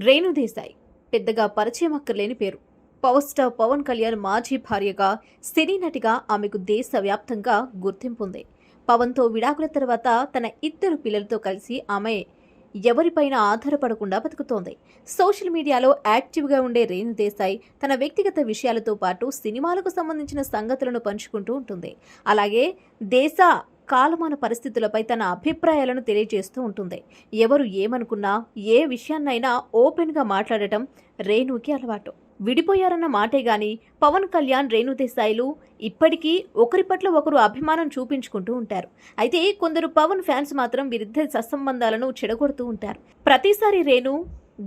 రేణు దేశాయ్ పెద్దగా పరిచయం అక్కర్లేని పేరు. పవర్ స్టార్ పవన్ కళ్యాణ్ మాజీ భార్యగా, సినీ నటిగా ఆమెకు దేశవ్యాప్తంగా గుర్తింపు ఉంది. పవన్తో విడాకుల తర్వాత తన ఇద్దరు పిల్లలతో కలిసి ఆమె ఎవరిపైన ఆధారపడకుండా బతుకుతోంది. సోషల్ మీడియాలో యాక్టివ్గా ఉండే రేణు దేశాయ్ తన వ్యక్తిగత విషయాలతో పాటు సినిమాలకు సంబంధించిన సంగతులను పంచుకుంటూ ఉంటుంది. అలాగే దేశ కాలమాన పరిస్థితులపై తన అభిప్రాయాలను తెలియజేస్తూ ఉంటుంది. ఎవరు ఏమనుకున్నా, ఏ విషయాన్నైనా ఓపెన్గా మాట్లాడటం రేణుకి అలవాటు. విడిపోయారన్న మాటే గాని పవన్ కళ్యాణ్, రేణు దేశాయ్లు ఇప్పటికీ ఒకరి పట్ల ఒకరు అభిమానం చూపించుకుంటూ ఉంటారు. అయితే కొందరు పవన్ ఫ్యాన్స్ మాత్రం వీరిద్దరి సత్సంబంధాలను చెడగొడుతూ ఉంటారు. ప్రతిసారి రేణు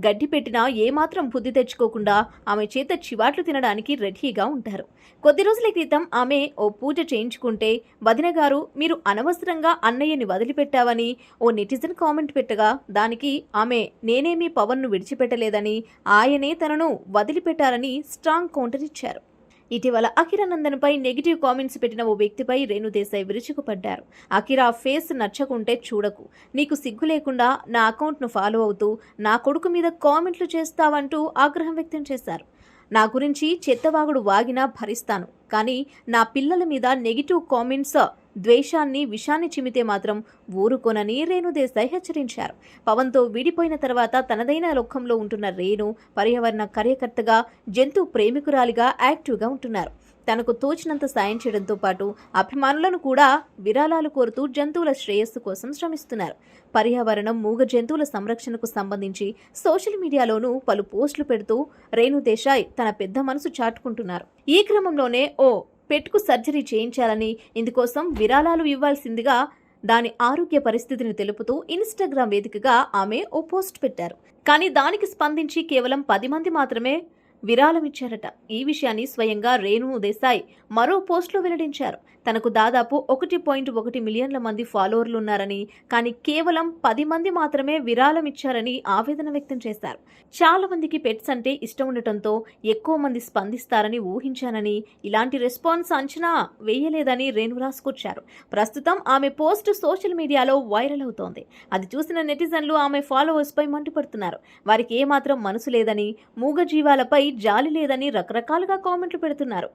గడ్డి పెట్టినా ఏమాత్రం బుద్ధి తెచ్చుకోకుండా ఆమె చేత చివాట్లు తినడానికి రెడీగా ఉంటారు. కొద్ది రోజుల క్రితం ఆమె ఓ పూజ చేయించుకుంటే వదిన గారు మీరు అనవసరంగా అన్నయ్యని వదిలిపెట్టావని ఓ నెటిజన్ కామెంట్ పెట్టగా దానికి ఆమె నేనేమీ పవన్ను విడిచిపెట్టలేదని, ఆయనే తనను వదిలిపెట్టారని స్ట్రాంగ్ కౌంటర్ ఇచ్చారు. ఇటీవల అఖిరా నందన్పై నెగిటివ్ కామెంట్స్ పెట్టిన ఓ వ్యక్తిపై రేణు దేశాయ్ విరుచుకుపడ్డారు. అఖిరా ఫేస్ నచ్చకుంటే చూడకు, నీకు సిగ్గు లేకుండా నా అకౌంట్ను ఫాలో అవుతూ నా కొడుకు మీద కామెంట్లు చేస్తావంటూ ఆగ్రహం వ్యక్తం చేశారు. నా గురించి చెత్తవాగుడు వాగినా భరిస్తాను, కానీ నా పిల్లల మీద నెగిటివ్ కామెంట్స్ ద్వేషాన్ని, విషాన్ని చిమితే మాత్రం ఊరుకోనని రేణు దేశాయ్ హెచ్చరించారు. పవన్తో విడిపోయిన తర్వాత తనదైన లోకంలో ఉంటున్న రేణు పర్యావరణ కార్యకర్తగా, జంతు ప్రేమికురాలిగా యాక్టివ్గా ఉంటున్నారు. తనకు తోచినంత సాయం చేయడంతో పాటు అభిమానులను కూడా విరాళాలు కోరుతూ జంతువుల శ్రేయస్సు కోసం శ్రమిస్తున్నారు. పర్యావరణం, మూగ జంతువుల సంరక్షణకు సంబంధించి సోషల్ మీడియాలోనూ పలు పోస్టులు పెడుతూ రేణు దేశాయ్ తన పెద్ద మనసు చాటుకుంటున్నారు. ఈ క్రమంలోనే ఓ పెట్కు సర్జరీ చేయించాలని, ఇందుకోసం విరాళాలు ఇవ్వాల్సిందిగా దాని ఆరోగ్య పరిస్థితిని తెలుపుతూ ఇన్స్టాగ్రామ్ వేదికగా ఆమె ఓ పోస్ట్ పెట్టారు. కానీ దానికి స్పందించి కేవలం 10 మంది మాత్రమే విరాళం ఇచ్చారట. ఈ విషయాన్ని స్వయంగా రేణు దేశాయ్ మరో పోస్టులో వెల్లడించారు. తనకు దాదాపు 1.1 మిలియన్ల మంది ఫాలోవర్లు ఉన్నారని, కానీ కేవలం 10 మంది మాత్రమే విరాళం ఇచ్చారని ఆవేదన వ్యక్తం చేశారు. చాలా మందికి పెట్స్ అంటే ఇష్టం ఉండటంతో ఎక్కువ మంది స్పందిస్తారని ఊహించానని, ఇలాంటి రెస్పాన్స్ అంచనా వేయలేదని రేణు రాసుకొచ్చారు. ప్రస్తుతం ఆమె పోస్ట్ సోషల్ మీడియాలో వైరల్ అవుతోంది. అది చూసిన నెటిజన్లు ఆమె ఫాలోవర్స్ పై మండిపడుతున్నారు. వారికి ఏమాత్రం మనసు లేదని, మూగ జీవాలపై జాలి లేదని రకరకాలుగా కామెంట్లు పెడుతున్నారు.